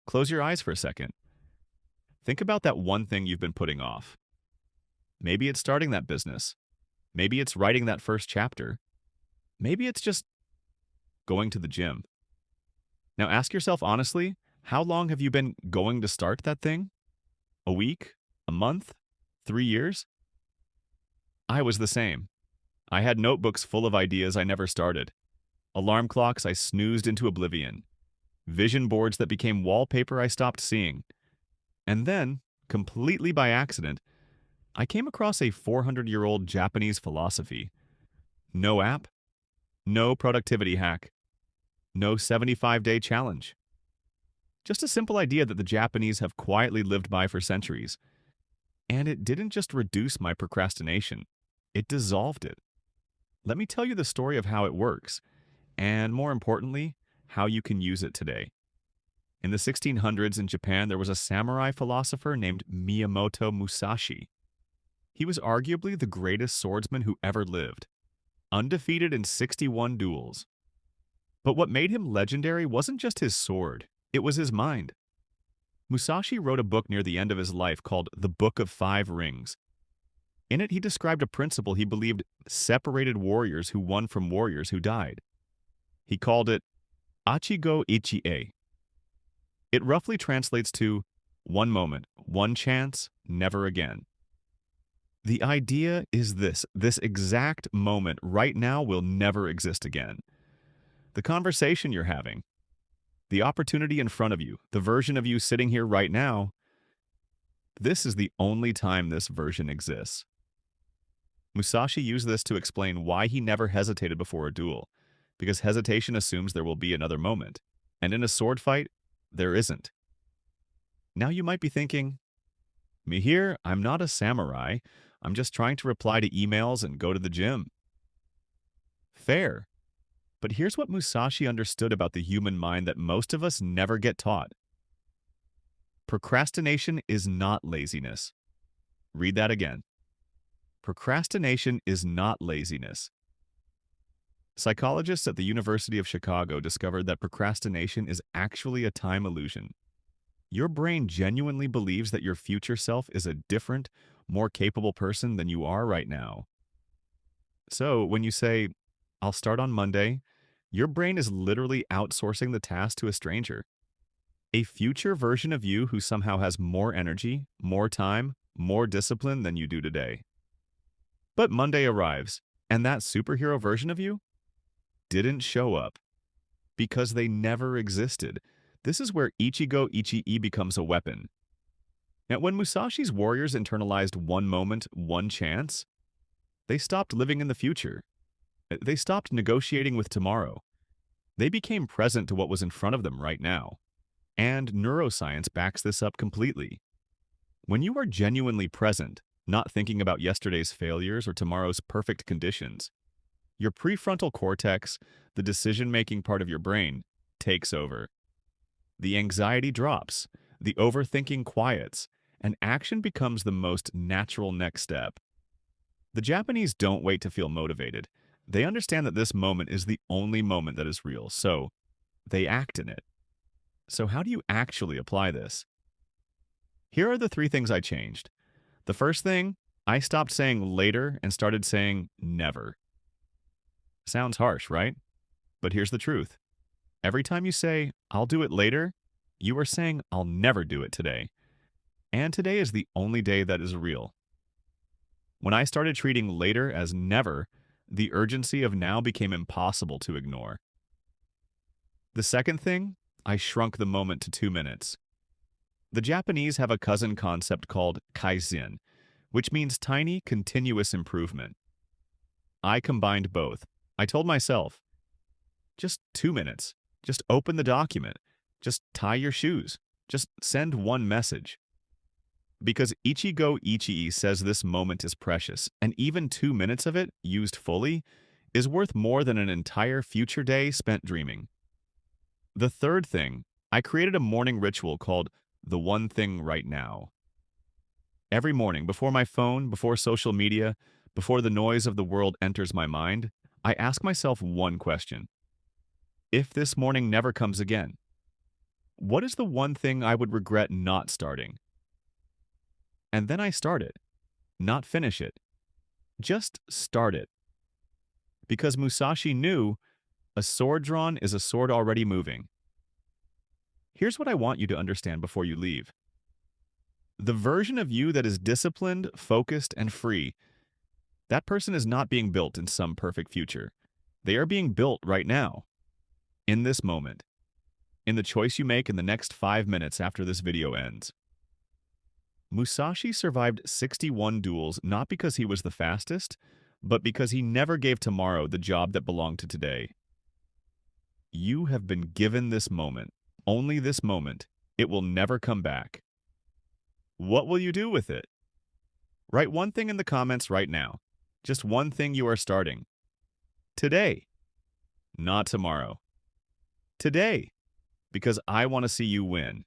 Close your eyes for a second. Think about that one thing you've been putting off. Maybe it's starting that business. Maybe it's writing that first chapter. Maybe it's just going to the gym. Now ask yourself honestly, how long have you been going to start that thing? A week? A month? 3 years? I was the same. I had notebooks full of ideas I never started, alarm clocks I snoozed into oblivion, vision boards that became wallpaper I stopped seeing. And then, completely by accident, I came across a 400-year-old Japanese philosophy. No app, no productivity hack, no 75-day challenge. Just a simple idea that the Japanese have quietly lived by for centuries. And it didn't just reduce my procrastination, it dissolved it. Let me tell you the story of how it works, and more importantly, how you can use it today. In the 1600s in Japan, there was a samurai philosopher named Miyamoto Musashi. He was arguably the greatest swordsman who ever lived, undefeated in 61 duels. But what made him legendary wasn't just his sword, it was his mind. Musashi wrote a book near the end of his life called The Book of Five Rings. In it, he described a principle he believed separated warriors who won from warriors who died. He called it Achigo Ichie. It roughly translates to one moment, one chance, never again. The idea is this exact moment right now will never exist again. The conversation you're having, the opportunity in front of you, the version of you sitting here right now, this is the only time this version exists. Musashi used this to explain why he never hesitated before a duel, because hesitation assumes there will be another moment, and in a sword fight, there isn't. Now you might be thinking, me here, I'm not a samurai, I'm just trying to reply to emails and go to the gym. Fair. But here's what Musashi understood about the human mind that most of us never get taught. Procrastination is not laziness. Read that again. Procrastination is not laziness. Psychologists at the University of Chicago discovered that procrastination is actually a time illusion. Your brain genuinely believes that your future self is a different, more capable person than you are right now. So when you say, I'll start on Monday, your brain is literally outsourcing the task to a stranger. A future version of you who somehow has more energy, more time, more discipline than you do today. But Monday arrives, and that superhero version of you didn't show up because they never existed. This is where Ichigo Ichii becomes a weapon. Now, when Musashi's warriors internalized one moment, one chance, they stopped living in the future. They stopped negotiating with tomorrow. They became present to what was in front of them right now. And neuroscience backs this up completely. When you are genuinely present, not thinking about yesterday's failures or tomorrow's perfect conditions, your prefrontal cortex, the decision-making part of your brain, takes over. The anxiety drops, the overthinking quiets, and action becomes the most natural next step. The Japanese don't wait to feel motivated. They understand that this moment is the only moment that is real, so they act in it. So how do you actually apply this? Here are the 3 things I changed. The first thing, I stopped saying later and started saying never. Sounds harsh, right? But here's the truth. Every time you say, I'll do it later, you are saying, I'll never do it today. And today is the only day that is real. When I started treating later as never, the urgency of now became impossible to ignore. The second thing, I shrunk the moment to 2 minutes. The Japanese have a cousin concept called kaizen, which means tiny, continuous improvement. I combined both. I told myself, just 2 minutes. Just open the document. Just tie your shoes. Just send one message. Because Ichigo Ichii says this moment is precious, and even 2 minutes of it, used fully, is worth more than an entire future day spent dreaming. The third thing, I created a morning ritual called the one thing right now. Every morning, before my phone, before social media, before the noise of the world enters my mind, I ask myself one question. If this morning never comes again, What is the one thing I would regret not starting? And then I start it, not finish it. Just start it. Because Musashi knew a sword drawn is a sword already moving. Here's what I want you to understand before you leave. The version of you that is disciplined, focused, and free, that person is not being built in some perfect future. They are being built right now, in this moment, in the choice you make in the next 5 minutes after this video ends. Musashi survived 61 duels not because he was the fastest, but because he never gave tomorrow the job that belonged to today. You have been given this moment, only this moment. It will never come back. What will you do with it? Write one thing in the comments right now. Just one thing you are starting. Today, not tomorrow. Today, because I want to see you win.